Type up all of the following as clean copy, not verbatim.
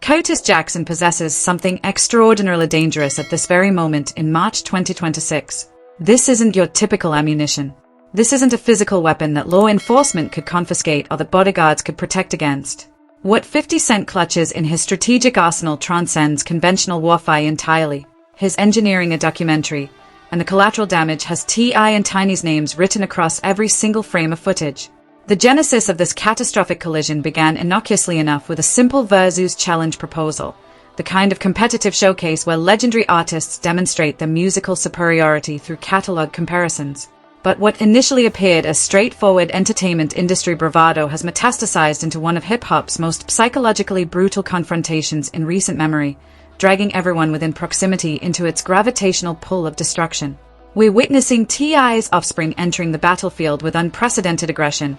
Curtis Jackson possesses something extraordinarily dangerous at this very moment in March 2026. This isn't your typical ammunition. This isn't a physical weapon that law enforcement could confiscate or that bodyguards could protect against. What 50 Cent clutches in his strategic arsenal transcends conventional warfare entirely. His engineering a documentary, and the collateral damage has T.I and Tiny's names written across every single frame of footage. The genesis of this catastrophic collision began innocuously enough with a simple versus challenge proposal, the kind of competitive showcase where legendary artists demonstrate their musical superiority through catalog comparisons. But what initially appeared as straightforward entertainment industry bravado has metastasized into one of hip-hop's most psychologically brutal confrontations in recent memory, dragging everyone within proximity into its gravitational pull of destruction. We're witnessing T.I.'s offspring entering the battlefield with unprecedented aggression,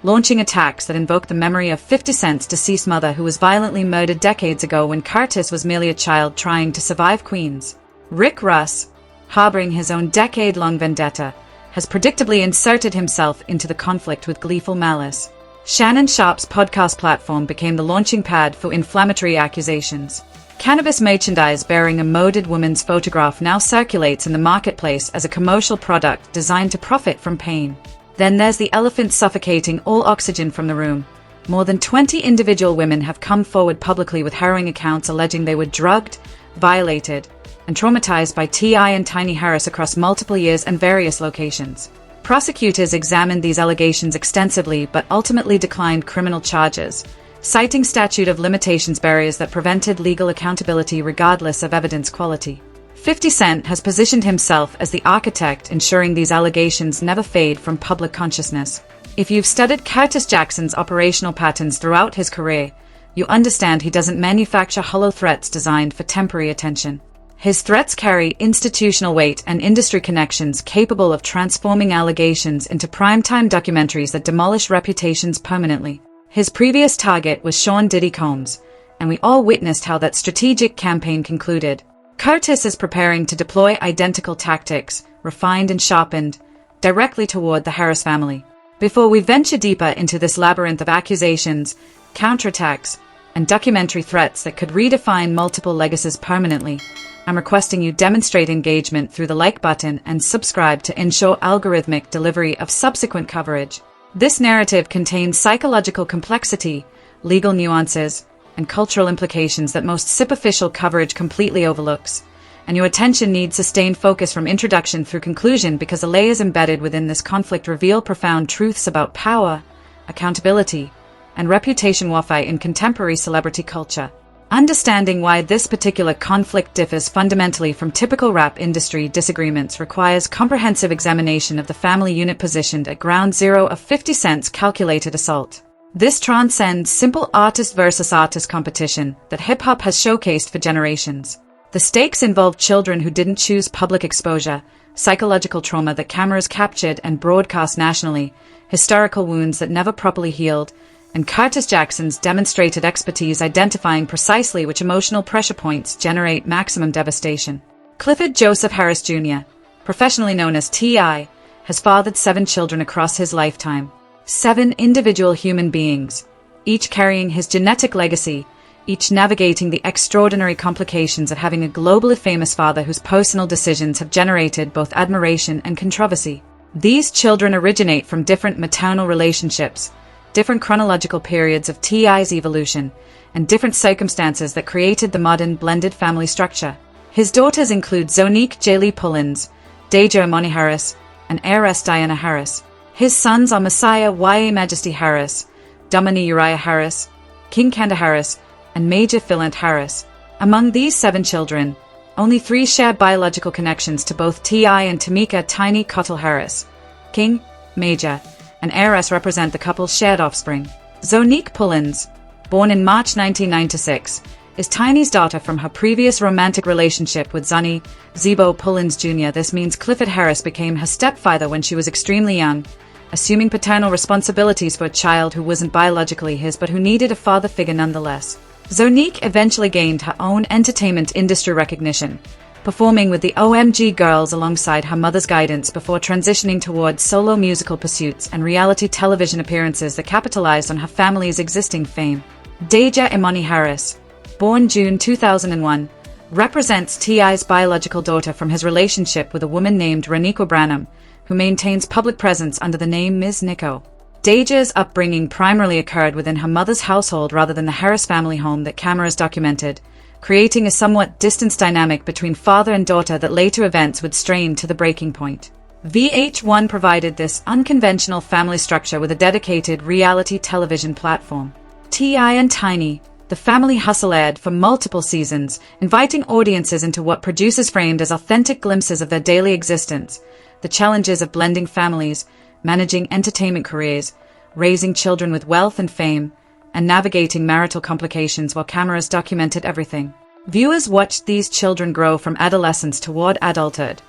launching attacks that invoke the memory of 50 Cent's deceased mother, who was violently murdered decades ago when Curtis was merely a child trying to survive Queens. Rick Ross, harboring his own decade-long vendetta, has predictably inserted himself into the conflict with gleeful malice. Shannon Sharpe's podcast platform became the launching pad for inflammatory accusations. Cannabis merchandise bearing a murdered woman's photograph now circulates in the marketplace as a commercial product designed to profit from pain. Then there's the elephant suffocating all oxygen from the room. More than 20 individual women have come forward publicly with harrowing accounts alleging they were drugged, violated, and traumatized by T.I and Tiny Harris across multiple years and various locations. Prosecutors examined these allegations extensively but ultimately declined criminal charges, citing statute of limitations barriers that prevented legal accountability regardless of evidence quality. 50 Cent has positioned himself as the architect, ensuring these allegations never fade from public consciousness. If you've studied Curtis Jackson's operational patterns throughout his career, you understand he doesn't manufacture hollow threats designed for temporary attention. His threats carry institutional weight and industry connections capable of transforming allegations into primetime documentaries that demolish reputations permanently. His previous target was Sean Diddy Combs, and we all witnessed how that strategic campaign concluded. Curtis is preparing to deploy identical tactics, refined and sharpened, directly toward the Harris family. Before we venture deeper into this labyrinth of accusations, counterattacks, and documentary threats that could redefine multiple legacies permanently, I'm requesting you demonstrate engagement through the like button and subscribe to ensure algorithmic delivery of subsequent coverage. This narrative contains psychological complexity, legal nuances, and cultural implications that most superficial coverage completely overlooks, and your attention needs sustained focus from introduction through conclusion, because the layers embedded within this conflict reveal profound truths about power, accountability, and reputation warfare in contemporary celebrity culture. Understanding why this particular conflict differs fundamentally from typical rap industry disagreements requires comprehensive examination of the family unit positioned at ground zero of 50 Cent's calculated assault. This transcends simple artist versus artist competition that hip-hop has showcased for generations. The stakes involve children who didn't choose public exposure, psychological trauma that cameras captured and broadcast nationally, historical wounds that never properly healed, and Curtis Jackson's demonstrated expertise identifying precisely which emotional pressure points generate maximum devastation. Clifford Joseph Harris Jr., professionally known as T.I., has fathered 7 children across his lifetime. 7 individual human beings, each carrying his genetic legacy, each navigating the extraordinary complications of having a globally famous father whose personal decisions have generated both admiration and controversy. These children originate from different maternal relationships, different chronological periods of T.I.'s evolution, and different circumstances that created the modern blended family structure. His daughters include Zonique Jaylee Pullins, Deja Imani Harris, and heiress Diana Harris. His sons are Messiah Y.A. Majesty Harris, Domani Uriah Harris, King Kanda Harris, and Major Philant Harris. Among these 7 children, only 3 share biological connections to both T.I. and Tamika Tiny Cottle Harris. King, Major, and heiress represent the couple's shared offspring. Zonique Pullins, born in March 1996, is Tiny's daughter from her previous romantic relationship with Zoni Zebo Pullins Jr. This means Clifford Harris became her stepfather when she was extremely young, assuming paternal responsibilities for a child who wasn't biologically his but who needed a father figure nonetheless. Zonique eventually gained her own entertainment industry recognition, performing with the OMG Girls alongside her mother's guidance before transitioning towards solo musical pursuits and reality television appearances that capitalized on her family's existing fame. Deja Imani Harris, born June 2001, represents T.I.'s biological daughter from his relationship with a woman named Reniko Branham, who maintains public presence under the name Ms. Nico. Deja's upbringing primarily occurred within her mother's household rather than the Harris family home that cameras documented, creating a somewhat distant dynamic between father and daughter that later events would strain to the breaking point. VH1 provided this unconventional family structure with a dedicated reality television platform. T.I and Tiny, the family hustle aired for multiple seasons, inviting audiences into what producers framed as authentic glimpses of their daily existence, the challenges of blending families, managing entertainment careers, raising children with wealth and fame, and navigating marital complications while cameras documented everything. Viewers watched these children grow from adolescence toward adulthood,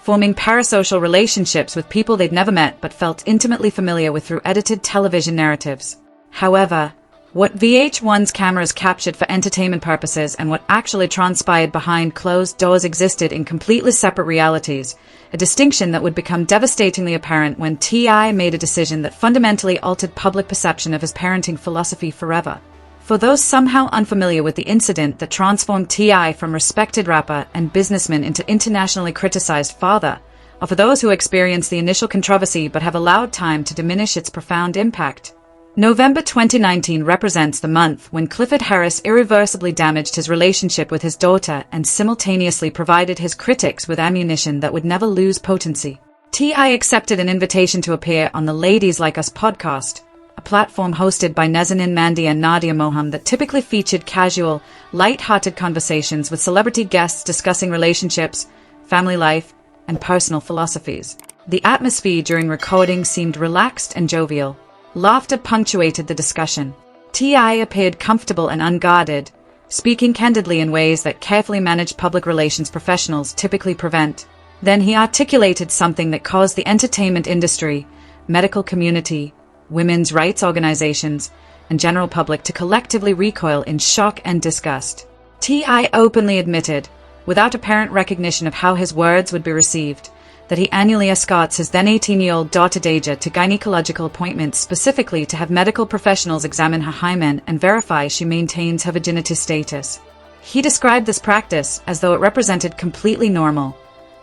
forming parasocial relationships with people they'd never met but felt intimately familiar with through edited television narratives. However, what VH1's cameras captured for entertainment purposes and what actually transpired behind closed doors existed in completely separate realities, a distinction that would become devastatingly apparent when T.I made a decision that fundamentally altered public perception of his parenting philosophy forever. For those somehow unfamiliar with the incident that transformed T.I from respected rapper and businessman into internationally criticized father, or for those who experienced the initial controversy but have allowed time to diminish its profound impact, November 2019 represents the month when Clifford Harris irreversibly damaged his relationship with his daughter and simultaneously provided his critics with ammunition that would never lose potency. T.I accepted an invitation to appear on the Ladies Like Us podcast, a platform hosted by Nazanin Mandi and Nadia Moham that typically featured casual, light-hearted conversations with celebrity guests discussing relationships, family life, and personal philosophies. The atmosphere during recording seemed relaxed and jovial. Laughter punctuated the discussion. T.I appeared comfortable and unguarded, speaking candidly in ways that carefully managed public relations professionals typically prevent. Then he articulated something that caused the entertainment industry, medical community, women's rights organizations, and general public to collectively recoil in shock and disgust. T.I openly admitted, without apparent recognition of how his words would be received, that he annually escorts his then 18-year-old daughter Deja to gynecological appointments specifically to have medical professionals examine her hymen and verify she maintains her virginity status. He described this practice as though it represented completely normal,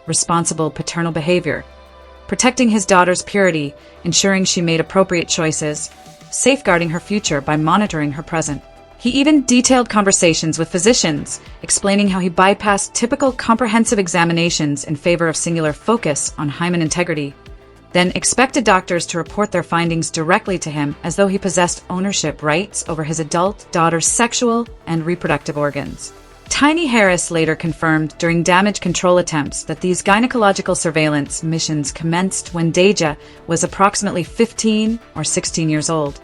responsible paternal behavior, protecting his daughter's purity, ensuring she made appropriate choices, safeguarding her future by monitoring her present. He even detailed conversations with physicians, explaining how he bypassed typical comprehensive examinations in favor of singular focus on hymen integrity, then expected doctors to report their findings directly to him as though he possessed ownership rights over his adult daughter's sexual and reproductive organs. Tiny Harris later confirmed during damage control attempts that these gynecological surveillance missions commenced when Deja was approximately 15 or 16 years old,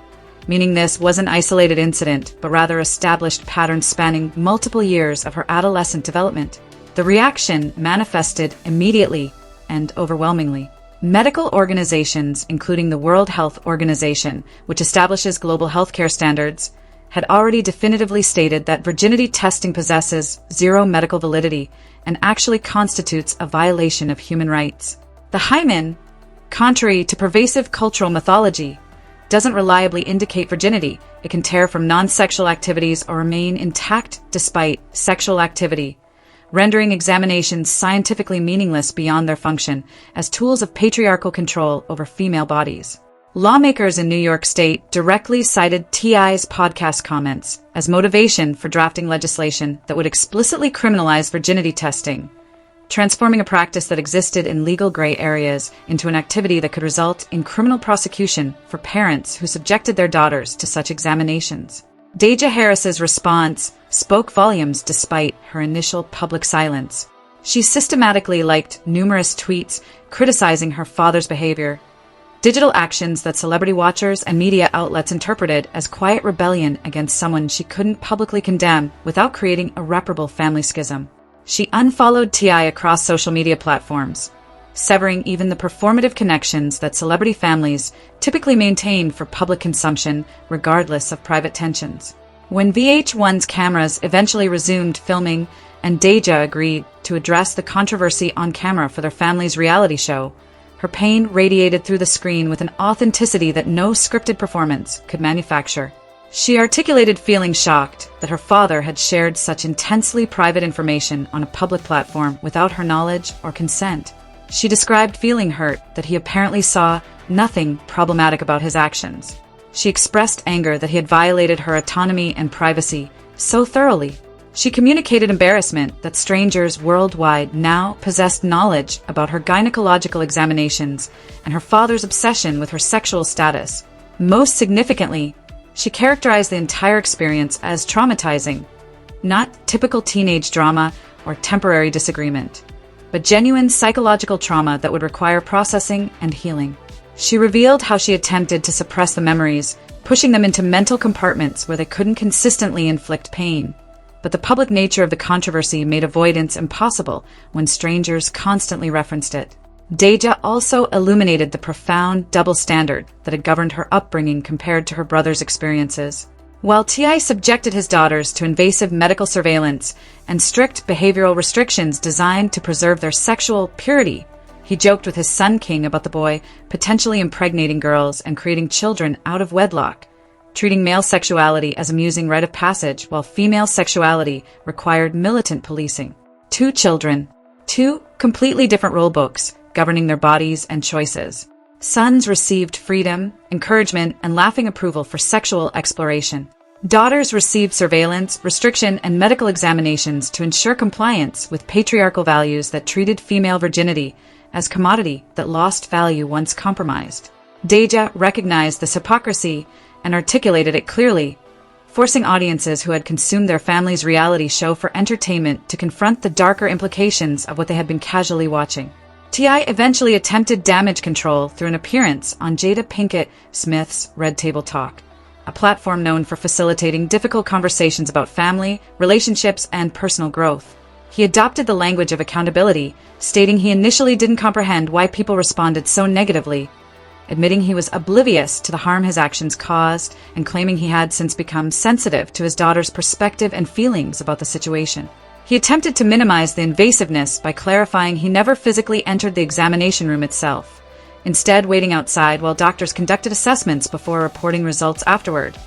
meaning this was an isolated incident, but rather established patterns spanning multiple years of her adolescent development. The reaction manifested immediately and overwhelmingly. Medical organizations, including the World Health Organization, which establishes global healthcare standards, had already definitively stated that virginity testing possesses zero medical validity and actually constitutes a violation of human rights. The hymen, contrary to pervasive cultural mythology, doesn't reliably indicate virginity. It can tear from non-sexual activities or remain intact despite sexual activity, rendering examinations scientifically meaningless beyond their function as tools of patriarchal control over female bodies. Lawmakers in New York State directly cited T.I.'s podcast comments as motivation for drafting legislation that would explicitly criminalize virginity testing, transforming a practice that existed in legal gray areas into an activity that could result in criminal prosecution for parents who subjected their daughters to such examinations. Deja Harris's response spoke volumes despite her initial public silence. She systematically liked numerous tweets criticizing her father's behavior, digital actions that celebrity watchers and media outlets interpreted as quiet rebellion against someone she couldn't publicly condemn without creating irreparable family schism. She unfollowed T.I. across social media platforms, severing even the performative connections that celebrity families typically maintain for public consumption regardless of private tensions. When VH1's cameras eventually resumed filming and Deja agreed to address the controversy on camera for their family's reality show, her pain radiated through the screen with an authenticity that no scripted performance could manufacture. She articulated feeling shocked that her father had shared such intensely private information on a public platform without her knowledge or consent. She described feeling hurt that he apparently saw nothing problematic about his actions. She expressed anger that he had violated her autonomy and privacy so thoroughly. She communicated embarrassment that strangers worldwide now possessed knowledge about her gynecological examinations and her father's obsession with her sexual status. Most significantly, she characterized the entire experience as traumatizing, not typical teenage drama or temporary disagreement, but genuine psychological trauma that would require processing and healing. She revealed how she attempted to suppress the memories, pushing them into mental compartments where they couldn't consistently inflict pain. But the public nature of the controversy made avoidance impossible when strangers constantly referenced it. Deja also illuminated the profound double standard that had governed her upbringing compared to her brother's experiences. While T.I. subjected his daughters to invasive medical surveillance and strict behavioral restrictions designed to preserve their sexual purity, he joked with his son King about the boy potentially impregnating girls and creating children out of wedlock, treating male sexuality as amusing rite of passage while female sexuality required militant policing. 2 children, 2 completely different rule books governing their bodies and choices. Sons received freedom, encouragement, and laughing approval for sexual exploration. Daughters received surveillance, restriction, and medical examinations to ensure compliance with patriarchal values that treated female virginity as commodity that lost value once compromised. Deja recognized this hypocrisy and articulated it clearly, forcing audiences who had consumed their family's reality show for entertainment to confront the darker implications of what they had been casually watching. T.I. eventually attempted damage control through an appearance on Jada Pinkett Smith's Red Table Talk, a platform known for facilitating difficult conversations about family, relationships, and personal growth. He adopted the language of accountability, stating he initially didn't comprehend why people responded so negatively, admitting he was oblivious to the harm his actions caused, and claiming he had since become sensitive to his daughter's perspective and feelings about the situation. He attempted to minimize the invasiveness by clarifying he never physically entered the examination room itself, instead waiting outside while doctors conducted assessments before reporting results afterward,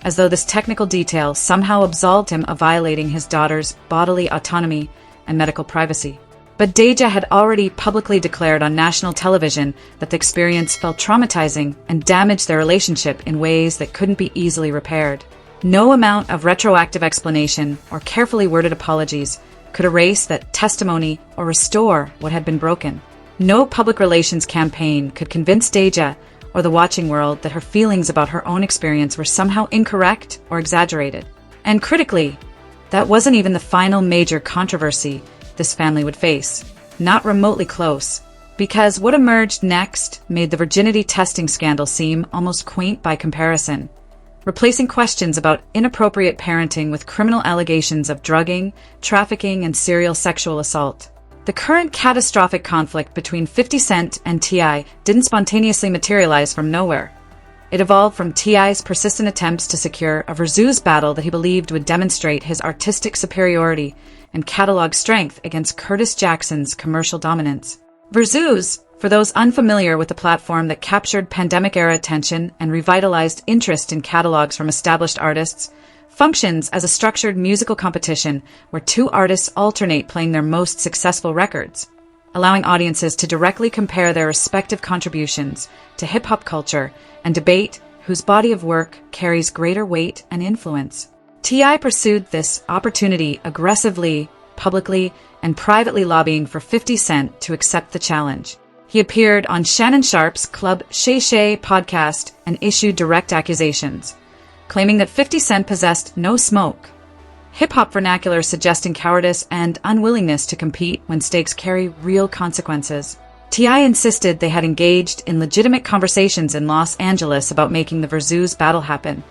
as though this technical detail somehow absolved him of violating his daughter's bodily autonomy and medical privacy. But Deja had already publicly declared on national television that the experience felt traumatizing and damaged their relationship in ways that couldn't be easily repaired. No amount of retroactive explanation or carefully worded apologies could erase that testimony or restore what had been broken. No public relations campaign could convince Deja or the watching world that her feelings about her own experience were somehow incorrect or exaggerated. And critically, that wasn't even the final major controversy this family would face. Not remotely close, because what emerged next made the virginity testing scandal seem almost quaint by comparison, replacing questions about inappropriate parenting with criminal allegations of drugging, trafficking, and serial sexual assault. The current catastrophic conflict between 50 Cent and T.I. didn't spontaneously materialize from nowhere. It evolved from T.I.'s persistent attempts to secure a versus battle that he believed would demonstrate his artistic superiority and catalog strength against Curtis Jackson's commercial dominance. Versus, for those unfamiliar with the platform that captured pandemic-era attention and revitalized interest in catalogs from established artists, functions as a structured musical competition where 2 artists alternate playing their most successful records, allowing audiences to directly compare their respective contributions to hip-hop culture and debate whose body of work carries greater weight and influence. T.I. pursued this opportunity aggressively, publicly, and privately lobbying for 50 Cent to accept the challenge. He appeared on Shannon Sharpe's Club Shay Shay podcast and issued direct accusations, claiming that 50 Cent possessed no smoke. Hip-hop vernacular suggesting cowardice and unwillingness to compete when stakes carry real consequences. T.I. insisted they had engaged in legitimate conversations in Los Angeles about making the Versus battle happen,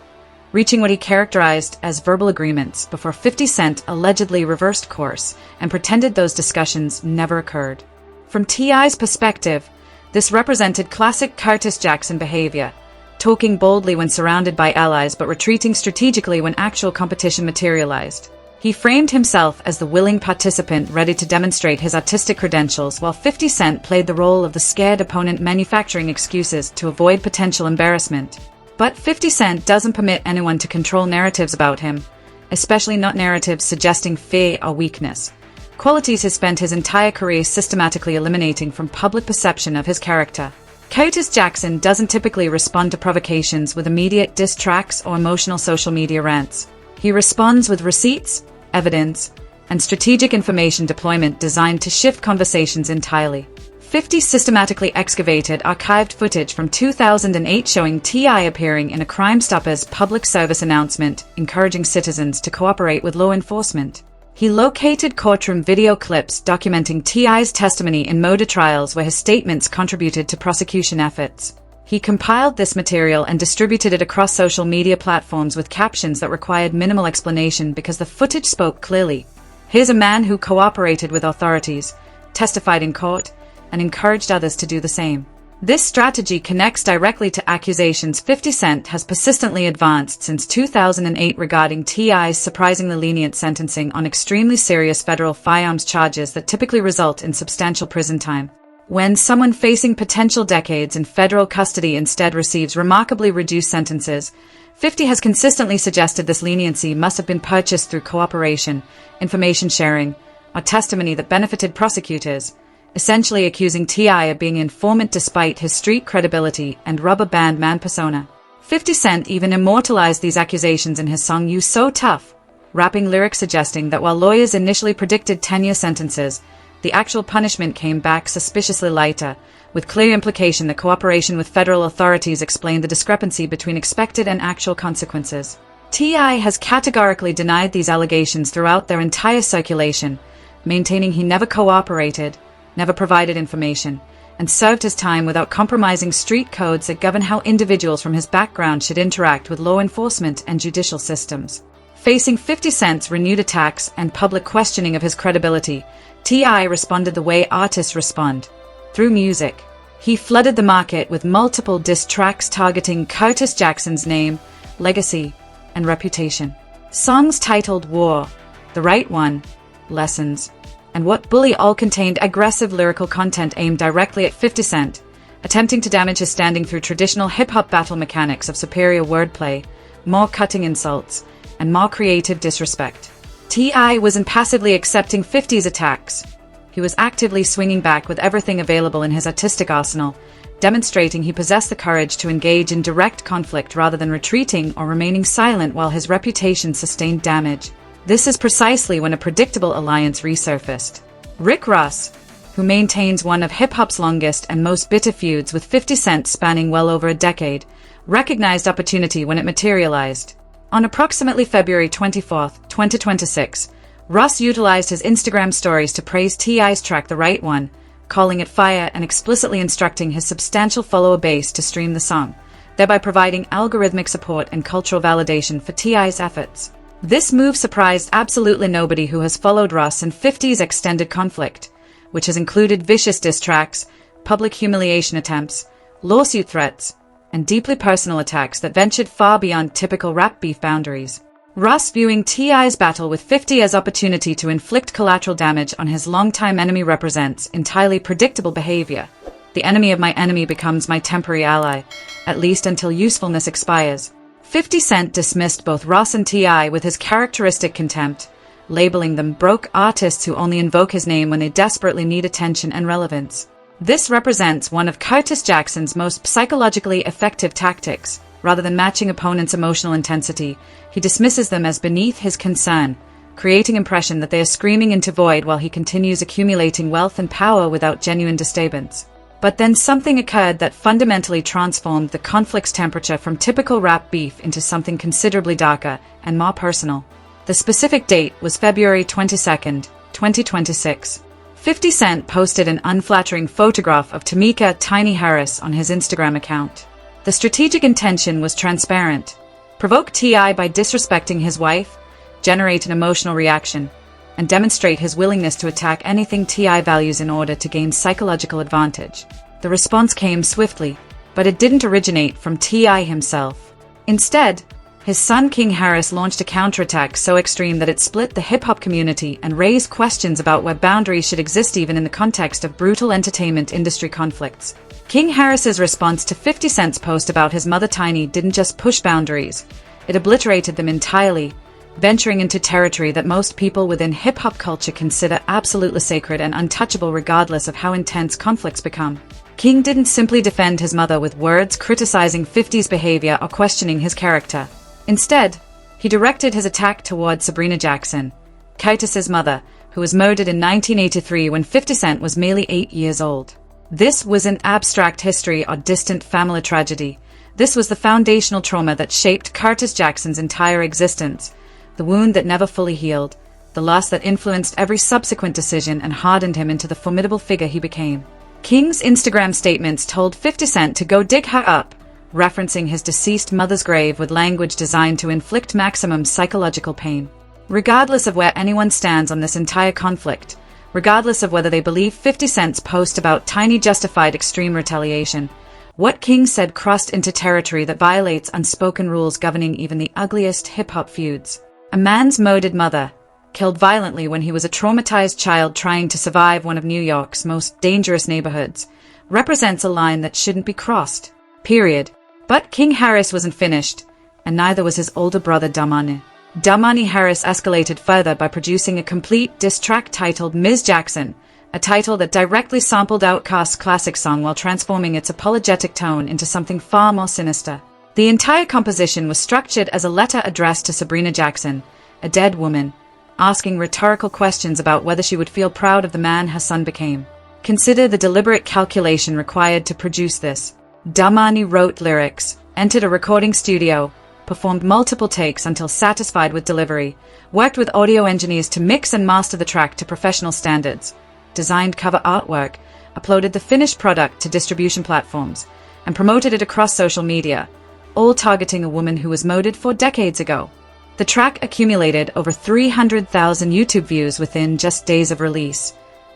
reaching what he characterized as verbal agreements before 50 Cent allegedly reversed course and pretended those discussions never occurred. From T.I.'s perspective, this represented classic Curtis Jackson behavior, talking boldly when surrounded by allies but retreating strategically when actual competition materialized. He framed himself as the willing participant ready to demonstrate his artistic credentials, while 50 Cent played the role of the scared opponent manufacturing excuses to avoid potential embarrassment. But 50 Cent doesn't permit anyone to control narratives about him, especially not narratives suggesting fear or weakness. Qualities he's spent his entire career systematically eliminating from public perception of his character. Curtis Jackson doesn't typically respond to provocations with immediate diss tracks or emotional social media rants. He responds with receipts, evidence, and strategic information deployment designed to shift conversations entirely. 50 systematically excavated archived footage from 2008 showing T.I. appearing in a Crime Stoppers public service announcement encouraging citizens to cooperate with law enforcement. He located courtroom video clips documenting T.I.'s testimony in murder trials where his statements contributed to prosecution efforts. He compiled this material and distributed it across social media platforms with captions that required minimal explanation because the footage spoke clearly. Here's a man who cooperated with authorities, testified in court, and encouraged others to do the same. This strategy connects directly to accusations 50 Cent has persistently advanced since 2008 regarding T.I.'s surprisingly lenient sentencing on extremely serious federal firearms charges that typically result in substantial prison time. When someone facing potential decades in federal custody instead receives remarkably reduced sentences, 50 has consistently suggested this leniency must have been purchased through cooperation, information sharing, or testimony that benefited prosecutors, essentially accusing T.I. of being an informant despite his street credibility and rubber band man persona. 50 Cent even immortalized these accusations in his song You So Tough, rapping lyrics suggesting that while lawyers initially predicted 10-year sentences, the actual punishment came back suspiciously lighter, with clear implication that cooperation with federal authorities explained the discrepancy between expected and actual consequences. T.I. has categorically denied these allegations throughout their entire circulation, maintaining he never cooperated, never provided information, and served his time without compromising street codes that govern how individuals from his background should interact with law enforcement and judicial systems. Facing 50 Cent's renewed attacks and public questioning of his credibility, T.I. responded the way artists respond, through music. He flooded the market with multiple diss tracks targeting Curtis Jackson's name, legacy, and reputation. Songs titled War, The Right One, Lessons, and What Bully all contained aggressive lyrical content aimed directly at 50 Cent, attempting to damage his standing through traditional hip-hop battle mechanics of superior wordplay, more cutting insults, and more creative disrespect. T.I. wasn't passively accepting 50's attacks. He was actively swinging back with everything available in his artistic arsenal, demonstrating he possessed the courage to engage in direct conflict rather than retreating or remaining silent while his reputation sustained damage. This is precisely when a predictable alliance resurfaced. Rick Ross, who maintains one of hip-hop's longest and most bitter feuds with 50 Cent spanning well over a decade, recognized opportunity when it materialized. On approximately February 24, 2026, Ross utilized his Instagram stories to praise T.I.'s track The Right One, calling it fire and explicitly instructing his substantial follower base to stream the song, thereby providing algorithmic support and cultural validation for T.I.'s efforts. This move surprised absolutely nobody who has followed Ross and 50's extended conflict, which has included vicious diss tracks, public humiliation attempts, lawsuit threats, and deeply personal attacks that ventured far beyond typical rap beef boundaries. Ross viewing T.I.'s battle with 50 as opportunity to inflict collateral damage on his longtime enemy represents entirely predictable behavior. The enemy of my enemy becomes my temporary ally, at least until usefulness expires. 50 Cent dismissed both Ross and T.I. with his characteristic contempt, labeling them broke artists who only invoke his name when they desperately need attention and relevance. This represents one of Curtis Jackson's most psychologically effective tactics. Rather than matching opponents' emotional intensity, he dismisses them as beneath his concern, creating impression that they are screaming into void while he continues accumulating wealth and power without genuine disturbance. But then something occurred that fundamentally transformed the conflict's temperature from typical rap beef into something considerably darker and more personal. The specific date was February 22, 2026. 50 Cent posted an unflattering photograph of Tamika Tiny Harris on his Instagram account. The strategic intention was transparent: provoke T.I. by disrespecting his wife, generate an emotional reaction, and demonstrate his willingness to attack anything T.I. values in order to gain psychological advantage. The response came swiftly, but it didn't originate from T.I. himself. Instead, His son King Harris launched a counterattack so extreme that it split the hip-hop community and raised questions about where boundaries should exist even in the context of brutal entertainment industry conflicts. King Harris's response to 50 Cent's post about his mother Tiny didn't just push boundaries, it obliterated them entirely, venturing into territory that most people within hip-hop culture consider absolutely sacred and untouchable regardless of how intense conflicts become. King didn't simply defend his mother with words criticizing 50's behavior or questioning his character. Instead, he directed his attack toward Sabrina Jackson, Kitus's mother, who was murdered in 1983 when 50 Cent was merely 8 years old. This was an abstract history or distant family tragedy. This was the foundational trauma that shaped Kitus Jackson's entire existence, the wound that never fully healed, the loss that influenced every subsequent decision and hardened him into the formidable figure he became. King's Instagram statements told 50 Cent to go dig her up, referencing his deceased mother's grave with language designed to inflict maximum psychological pain. Regardless of where anyone stands on this entire conflict, regardless of whether they believe 50 Cent's post about Tiny justified extreme retaliation, what King said crossed into territory that violates unspoken rules governing even the ugliest hip-hop feuds. A man's murdered mother, killed violently when he was a traumatized child trying to survive one of New York's most dangerous neighborhoods, represents a line that shouldn't be crossed. Period. But King Harris wasn't finished, and neither was his older brother Domani. Domani Harris escalated further by producing a complete diss track titled Ms. Jackson, a title that directly sampled Outkast's classic song while transforming its apologetic tone into something far more sinister. The entire composition was structured as a letter addressed to Sabrina Jackson, a dead woman, asking rhetorical questions about whether she would feel proud of the man her son became. Consider the deliberate calculation required to produce this. Domani wrote lyrics, entered a recording studio, performed multiple takes until satisfied with delivery, worked with audio engineers to mix and master the track to professional standards, designed cover artwork, uploaded the finished product to distribution platforms, and promoted it across social media, all targeting a woman who was murdered 4 decades ago. The track accumulated over 300,000 YouTube views within just days of release,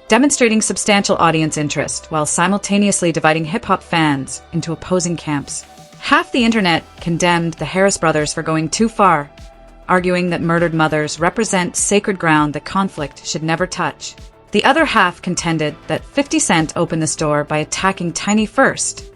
demonstrating substantial audience interest while simultaneously dividing hip-hop fans into opposing camps. Half the internet condemned the Harris brothers for going too far, arguing that murdered mothers represent sacred ground that conflict should never touch. The other half contended that 50 Cent opened this door by attacking Tiny first,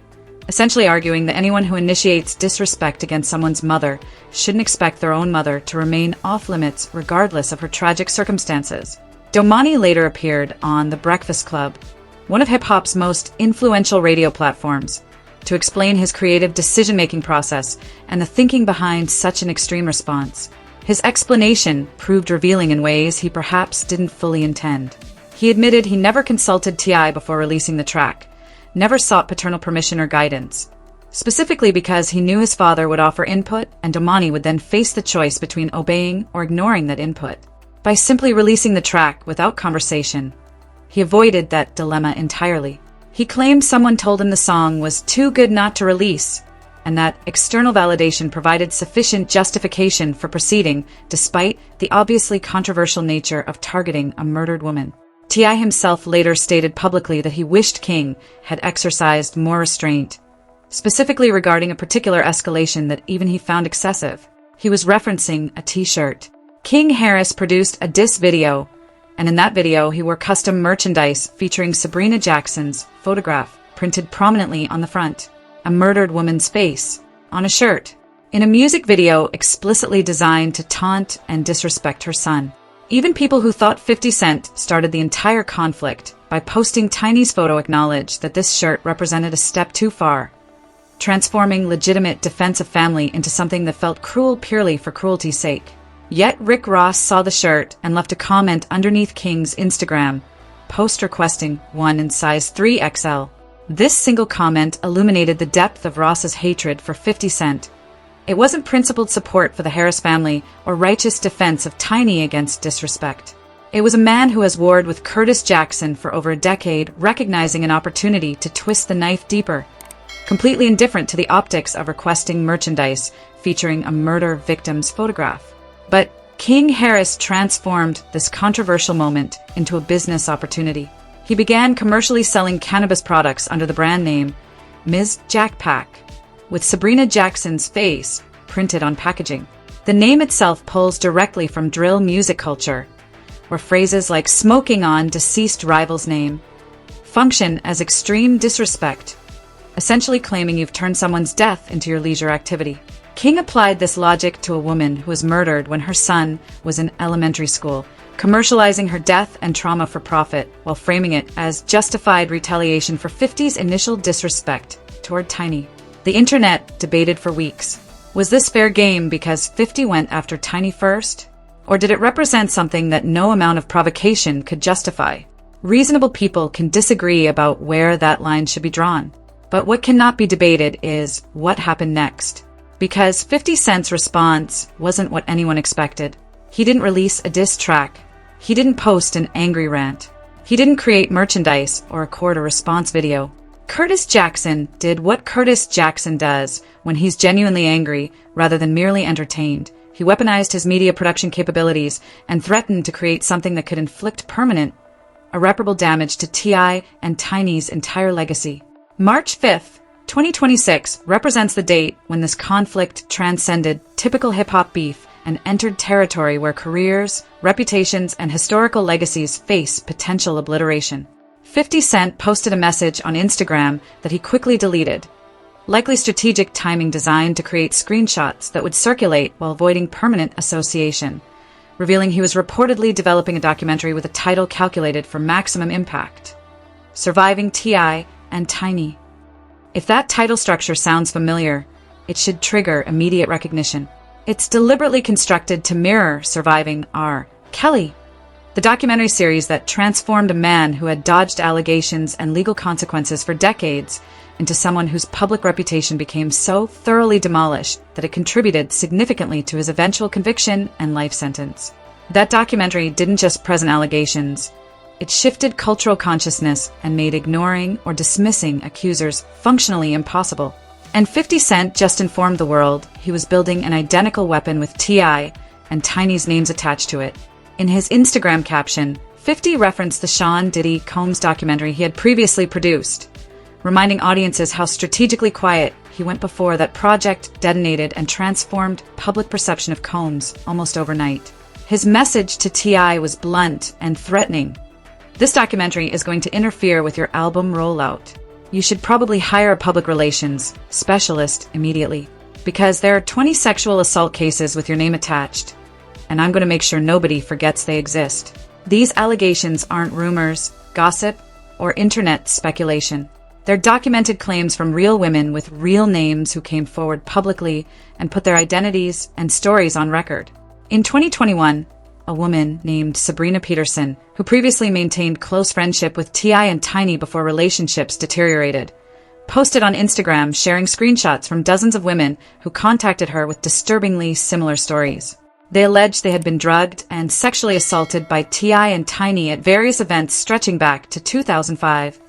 essentially arguing that anyone who initiates disrespect against someone's mother shouldn't expect their own mother to remain off-limits regardless of her tragic circumstances. Domani later appeared on The Breakfast Club, one of hip-hop's most influential radio platforms, to explain his creative decision-making process and the thinking behind such an extreme response. His explanation proved revealing in ways he perhaps didn't fully intend. He admitted he never consulted T.I before releasing the track, never sought paternal permission or guidance, specifically because he knew his father would offer input and Domani would then face the choice between obeying or ignoring that input. By simply releasing the track without conversation, he avoided that dilemma entirely. He claimed someone told him the song was too good not to release, and that external validation provided sufficient justification for proceeding despite the obviously controversial nature of targeting a murdered woman. T.I himself later stated publicly that he wished King had exercised more restraint, specifically regarding a particular escalation that even he found excessive. He was referencing a t-shirt. King Harris produced a diss video, and in that video he wore custom merchandise featuring Sabrina Jackson's photograph printed prominently on the front, a murdered woman's face, on a shirt, in a music video explicitly designed to taunt and disrespect her son. Even people who thought 50 Cent started the entire conflict by posting Tiny's photo acknowledged that this shirt represented a step too far, transforming legitimate defense of family into something that felt cruel purely for cruelty's sake. Yet Rick Ross saw the shirt and left a comment underneath King's Instagram post requesting one in size 3XL. This single comment illuminated the depth of Ross's hatred for 50 Cent. It wasn't principled support for the Harris family or righteous defense of Tiny against disrespect. It was a man who has warred with Kitus Jackson for over a decade, recognizing an opportunity to twist the knife deeper, completely indifferent to the optics of requesting merchandise featuring a murder victim's photograph. But King Harris transformed this controversial moment into a business opportunity. He began commercially selling cannabis products under the brand name Ms. Jack Pack, with Sabrina Jackson's face printed on packaging. The name itself pulls directly from drill music culture, where phrases like "smoking on deceased rival's name" function as extreme disrespect, essentially claiming you've turned someone's death into your leisure activity. King applied this logic to a woman who was murdered when her son was in elementary school, commercializing her death and trauma for profit while framing it as justified retaliation for 50's initial disrespect toward Tiny. The internet debated for weeks. Was this fair game because 50 went after Tiny first? Or did it represent something that no amount of provocation could justify? Reasonable people can disagree about where that line should be drawn. But what cannot be debated is what happened next. Because 50 Cent's response wasn't what anyone expected. He didn't release a diss track. He didn't post an angry rant. He didn't create merchandise or record a response video. Curtis Jackson did what Curtis Jackson does when he's genuinely angry rather than merely entertained. He weaponized his media production capabilities and threatened to create something that could inflict permanent, irreparable damage to T.I. and Tiny's entire legacy. March 5th, 2026 represents the date when this conflict transcended typical hip-hop beef and entered territory where careers, reputations, and historical legacies face potential obliteration. 50 Cent posted a message on Instagram that he quickly deleted, likely strategic timing designed to create screenshots that would circulate while avoiding permanent association, revealing he was reportedly developing a documentary with a title calculated for maximum impact: Surviving T.I. and Tiny. If that title structure sounds familiar, it should trigger immediate recognition. It's deliberately constructed to mirror Surviving R. Kelly, the documentary series that transformed a man who had dodged allegations and legal consequences for decades into someone whose public reputation became so thoroughly demolished that it contributed significantly to his eventual conviction and life sentence. That documentary didn't just present allegations. It shifted cultural consciousness and made ignoring or dismissing accusers functionally impossible. And 50 Cent just informed the world he was building an identical weapon with T.I. and Tiny's names attached to it. In his Instagram caption, 50 referenced the Sean Diddy Combs documentary he had previously produced, reminding audiences how strategically quiet he went before that project detonated and transformed public perception of Combs almost overnight. His message to T.I. was blunt and threatening. This documentary is going to interfere with your album rollout. You should probably hire a public relations specialist immediately, because there are 20 sexual assault cases with your name attached, and I'm going to make sure nobody forgets they exist. These allegations aren't rumors, gossip, or internet speculation. They're documented claims from real women with real names who came forward publicly and put their identities and stories on record. In 2021, a woman named Sabrina Peterson, who previously maintained close friendship with T.I. and Tiny before relationships deteriorated, posted on Instagram sharing screenshots from dozens of women who contacted her with disturbingly similar stories. They alleged they had been drugged and sexually assaulted by T.I. and Tiny at various events stretching back to 2005,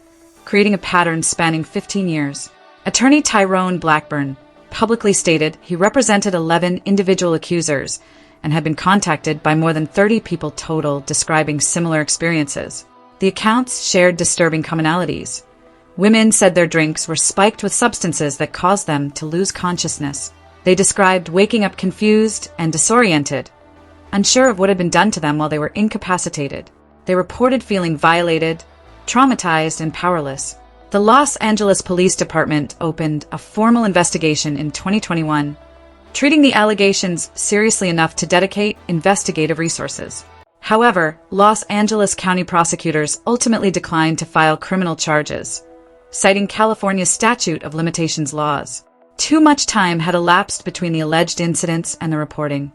creating a pattern spanning 15 years. Attorney Tyrone Blackburn publicly stated he represented 11 individual accusers and had been contacted by more than 30 people total describing similar experiences. The accounts shared disturbing commonalities. Women said their drinks were spiked with substances that caused them to lose consciousness. They described waking up confused and disoriented, unsure of what had been done to them while they were incapacitated. They reported feeling violated, traumatized, and powerless. The Los Angeles Police Department opened a formal investigation in 2021, treating the allegations seriously enough to dedicate investigative resources. However, Los Angeles County prosecutors ultimately declined to file criminal charges, citing California's statute of limitations laws. Too much time had elapsed between the alleged incidents and the reporting,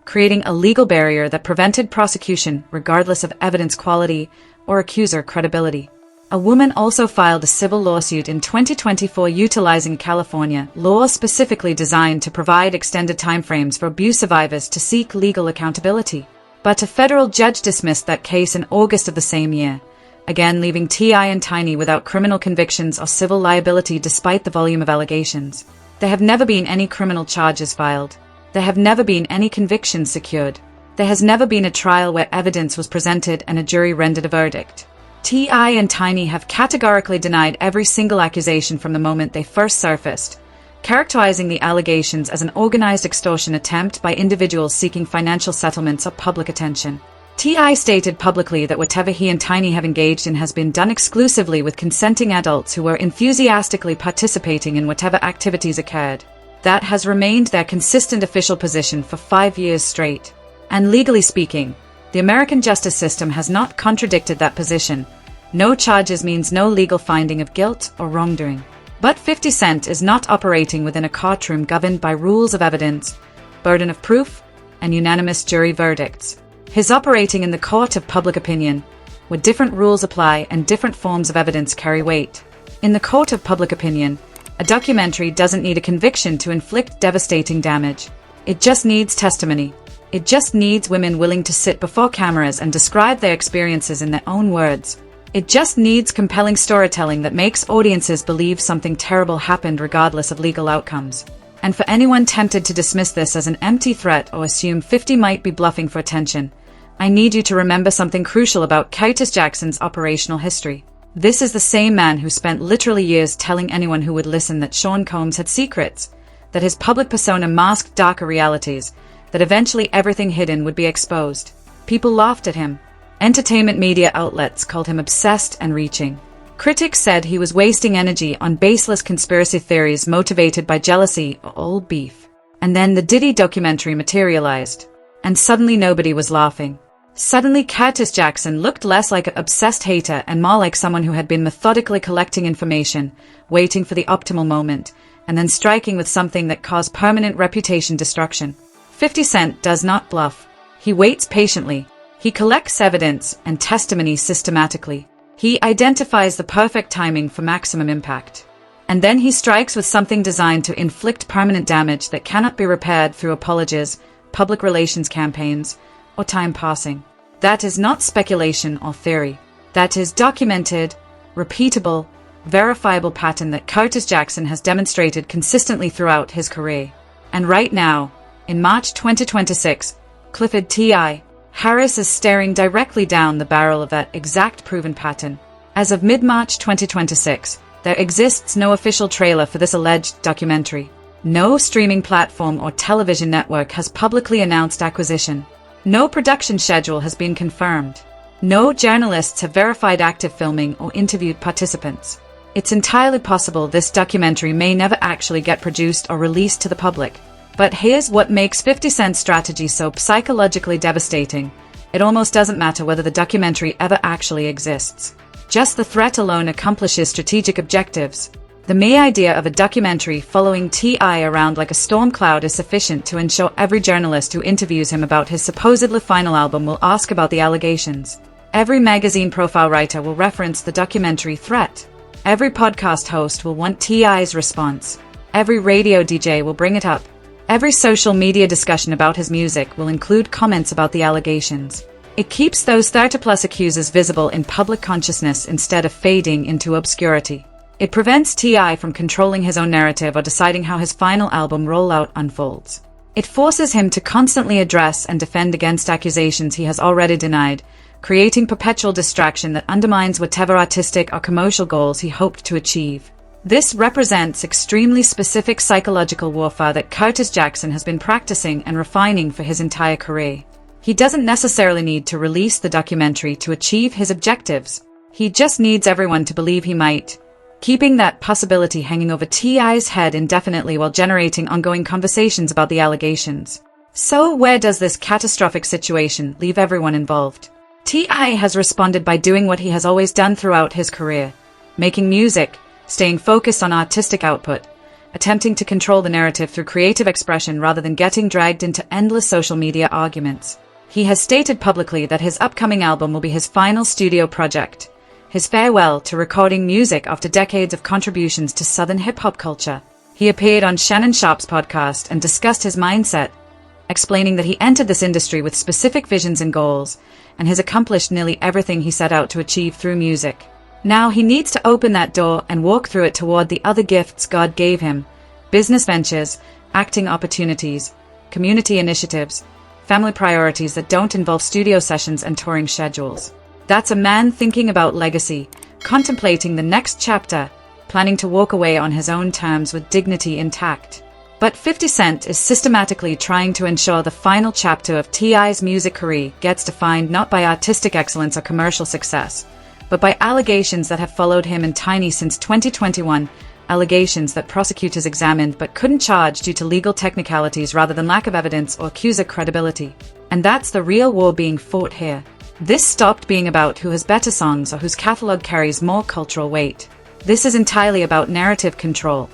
creating a legal barrier that prevented prosecution regardless of evidence quality or accuser credibility. A woman also filed a civil lawsuit in 2024 utilizing California law specifically designed to provide extended timeframes for abuse survivors to seek legal accountability. But a federal judge dismissed that case in August of the same year, again leaving T.I. and Tiny without criminal convictions or civil liability despite the volume of allegations. There have never been any criminal charges filed. There have never been any convictions secured. There has never been a trial where evidence was presented and a jury rendered a verdict. T.I. and Tiny have categorically denied every single accusation from the moment they first surfaced, characterizing the allegations as an organized extortion attempt by individuals seeking financial settlements or public attention. T.I stated publicly that whatever he and Tiny have engaged in has been done exclusively with consenting adults who were enthusiastically participating in whatever activities occurred. That has remained their consistent official position for 5 years straight. And legally speaking, the American justice system has not contradicted that position. No charges means no legal finding of guilt or wrongdoing. But 50 Cent is not operating within a courtroom governed by rules of evidence, burden of proof, and unanimous jury verdicts. He's operating in the court of public opinion, where different rules apply and different forms of evidence carry weight. In the court of public opinion, a documentary doesn't need a conviction to inflict devastating damage. It just needs testimony. It just needs women willing to sit before cameras and describe their experiences in their own words. It just needs compelling storytelling that makes audiences believe something terrible happened regardless of legal outcomes. And for anyone tempted to dismiss this as an empty threat or assume 50 might be bluffing for attention, I need you to remember something crucial about Curtis Jackson's operational history. This is the same man who spent literally years telling anyone who would listen that Sean Combs had secrets, that his public persona masked darker realities, that eventually everything hidden would be exposed. People laughed at him. Entertainment media outlets called him obsessed and reaching. Critics said he was wasting energy on baseless conspiracy theories motivated by jealousy or old beef. And then the Diddy documentary materialized. And suddenly nobody was laughing. Suddenly Curtis Jackson looked less like an obsessed hater and more like someone who had been methodically collecting information, waiting for the optimal moment, and then striking with something that caused permanent reputation destruction. 50 Cent does not bluff. He waits patiently. He collects evidence and testimony systematically. He identifies the perfect timing for maximum impact. And then he strikes with something designed to inflict permanent damage that cannot be repaired through apologies, public relations campaigns, or time passing. That is not speculation or theory. That is documented, repeatable, verifiable pattern that Curtis Jackson has demonstrated consistently throughout his career. And right now, in March 2026, Clifford T.I. Harris is staring directly down the barrel of that exact proven pattern. As of mid-March 2026, there exists no official trailer for this alleged documentary. No streaming platform or television network has publicly announced acquisition. No production schedule has been confirmed. No journalists have verified active filming or interviewed participants. It's entirely possible this documentary may never actually get produced or released to the public. But here's what makes 50 Cent's strategy so psychologically devastating. It almost doesn't matter whether the documentary ever actually exists. Just the threat alone accomplishes strategic objectives. The mere idea of a documentary following T.I. around like a storm cloud is sufficient to ensure every journalist who interviews him about his supposedly final album will ask about the allegations. Every magazine profile writer will reference the documentary threat. Every podcast host will want T.I.'s response. Every radio DJ will bring it up. Every social media discussion about his music will include comments about the allegations. It keeps those 30-plus accusers visible in public consciousness instead of fading into obscurity. It prevents T.I. from controlling his own narrative or deciding how his final album rollout unfolds. It forces him to constantly address and defend against accusations he has already denied, creating perpetual distraction that undermines whatever artistic or commercial goals he hoped to achieve. This represents extremely specific psychological warfare that Curtis Jackson has been practicing and refining for his entire career. He doesn't necessarily need to release the documentary to achieve his objectives. He just needs everyone to believe he might, keeping that possibility hanging over T.I.'s head indefinitely while generating ongoing conversations about the allegations. So where does this catastrophic situation leave everyone involved? T.I. has responded by doing what he has always done throughout his career, making music, staying focused on artistic output, attempting to control the narrative through creative expression rather than getting dragged into endless social media arguments. He has stated publicly that his upcoming album will be his final studio project, his farewell to recording music after decades of contributions to Southern hip-hop culture. He appeared on Shannon Sharpe's podcast and discussed his mindset, explaining that he entered this industry with specific visions and goals, and has accomplished nearly everything he set out to achieve through music. Now he needs to open that door and walk through it toward the other gifts God gave him: business ventures, acting opportunities, community initiatives, family priorities that don't involve studio sessions and touring schedules. That's a man thinking about legacy, contemplating the next chapter, planning to walk away on his own terms with dignity intact. But 50 Cent is systematically trying to ensure the final chapter of T.I.'s music career gets defined not by artistic excellence or commercial success, but by allegations that have followed him and Tiny since 2021, allegations that prosecutors examined but couldn't charge due to legal technicalities rather than lack of evidence or accuser credibility. And that's the real war being fought here. This stopped being about who has better songs or whose catalog carries more cultural weight. This is entirely about narrative control.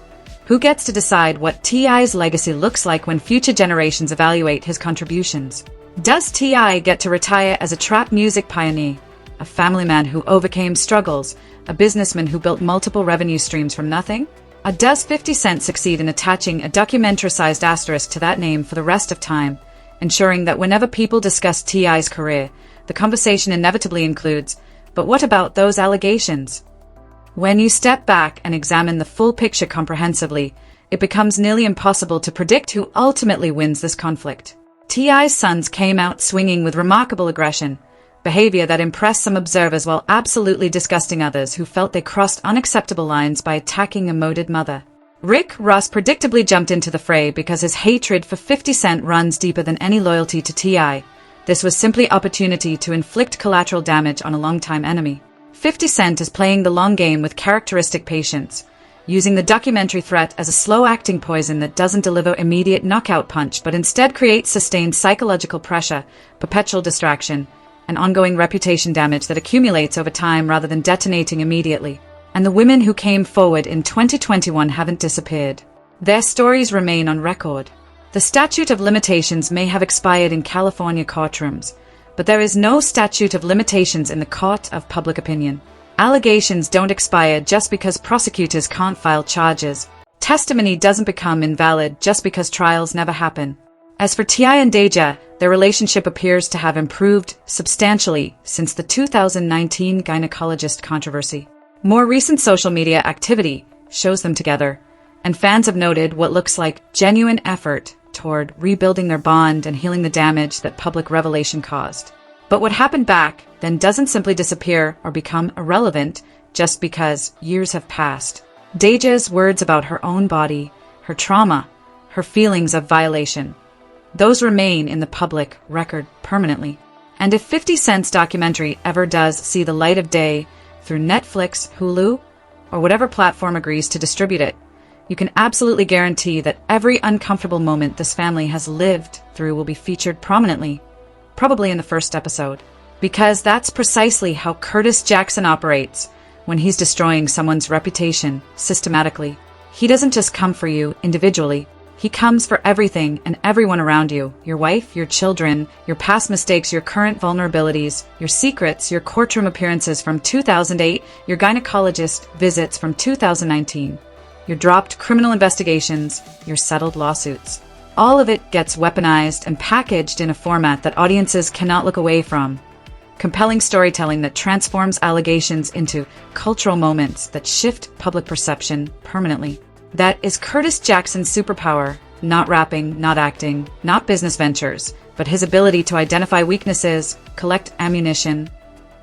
Who gets to decide what T.I.'s legacy looks like when future generations evaluate his contributions? Does T.I. get to retire as a trap music pioneer, a family man who overcame struggles, a businessman who built multiple revenue streams from nothing? Or does 50 Cent succeed in attaching a documentary-sized asterisk to that name for the rest of time, ensuring that whenever people discuss T.I.'s career, the conversation inevitably includes, but what about those allegations? When you step back and examine the full picture comprehensively, it becomes nearly impossible to predict who ultimately wins this conflict. T.I.'s sons came out swinging with remarkable aggression, behavior that impressed some observers while absolutely disgusting others who felt they crossed unacceptable lines by attacking a moated mother. Rick Ross predictably jumped into the fray because his hatred for 50 Cent runs deeper than any loyalty to T.I. This was simply opportunity to inflict collateral damage on a longtime enemy. 50 Cent is playing the long game with characteristic patience, using the documentary threat as a slow-acting poison that doesn't deliver immediate knockout punch but instead creates sustained psychological pressure, perpetual distraction, and ongoing reputation damage that accumulates over time rather than detonating immediately. And the women who came forward in 2021 haven't disappeared. Their stories remain on record. The statute of limitations may have expired in California courtrooms, but there is no statute of limitations in the court of public opinion. Allegations don't expire just because prosecutors can't file charges. Testimony doesn't become invalid just because trials never happen. As for T.I. and Deja, their relationship appears to have improved substantially since the 2019 gynecologist controversy. More recent social media activity shows them together, and fans have noted what looks like genuine effort toward rebuilding their bond and healing the damage that public revelation caused. But what happened back then doesn't simply disappear or become irrelevant just because years have passed. Deja's words about her own body, her trauma, her feelings of violation, those remain in the public record permanently. And if 50 Cent's documentary ever does see the light of day through Netflix, Hulu, or whatever platform agrees to distribute it, you can absolutely guarantee that every uncomfortable moment this family has lived through will be featured prominently, probably in the first episode. Because that's precisely how Curtis Jackson operates when he's destroying someone's reputation systematically. He doesn't just come for you individually. He comes for everything and everyone around you. Your wife, your children, your past mistakes, your current vulnerabilities, your secrets, your courtroom appearances from 2008, your gynecologist visits from 2019. Your dropped criminal investigations, your settled lawsuits. All of it gets weaponized and packaged in a format that audiences cannot look away from. Compelling storytelling that transforms allegations into cultural moments that shift public perception permanently. That is Curtis Jackson's superpower, not rapping, not acting, not business ventures, but his ability to identify weaknesses, collect ammunition,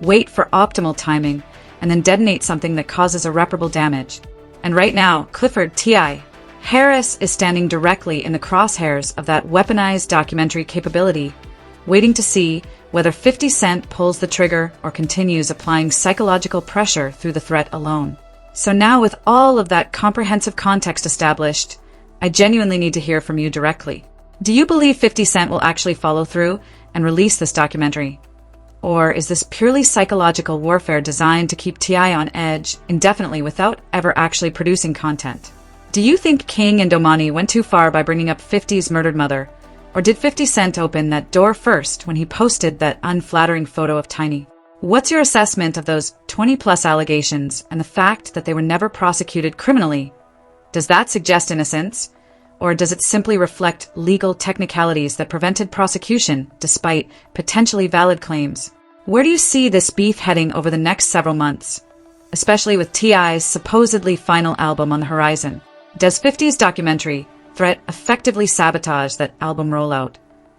wait for optimal timing, and then detonate something that causes irreparable damage. And right now, Clifford T.I. Harris is standing directly in the crosshairs of that weaponized documentary capability, waiting to see whether 50 Cent pulls the trigger or continues applying psychological pressure through the threat alone. So now, with all of that comprehensive context established, I genuinely need to hear from you directly. Do you believe 50 Cent will actually follow through and release this documentary? Or is this purely psychological warfare designed to keep T.I. on edge indefinitely without ever actually producing content? Do you think King and Domani went too far by bringing up 50's murdered mother? Or did 50 Cent open that door first when he posted that unflattering photo of Tiny? What's your assessment of those 20-plus allegations and the fact that they were never prosecuted criminally? Does that suggest innocence? Or does it simply reflect legal technicalities that prevented prosecution despite potentially valid claims? Where do you see this beef heading over the next several months, especially with T.I.'s supposedly final album on the horizon? Does 50's documentary threat effectively sabotage that album rollout?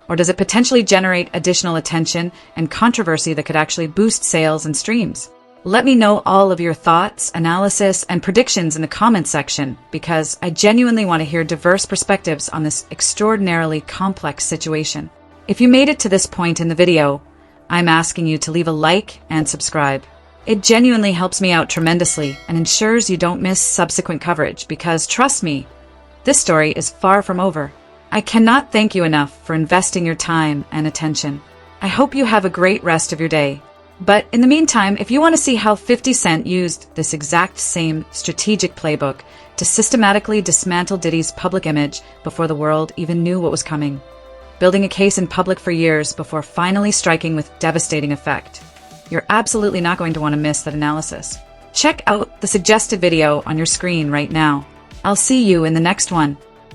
Or does it potentially generate additional attention and controversy that could actually boost sales and streams? Let me know all of your thoughts, analysis, and predictions in the comments section, because I genuinely want to hear diverse perspectives on this extraordinarily complex situation. If you made it to this point in the video, I'm asking you to leave a like and subscribe. It genuinely helps me out tremendously and ensures you don't miss subsequent coverage, because trust me, this story is far from over. I cannot thank you enough for investing your time and attention. I hope you have a great rest of your day. But in the meantime, if you want to see how 50 Cent used this exact same strategic playbook to systematically dismantle Diddy's public image before the world even knew what was coming, building a case in public for years before finally striking with devastating effect, you're absolutely not going to want to miss that analysis. Check out the suggested video on your screen right now. I'll see you in the next one.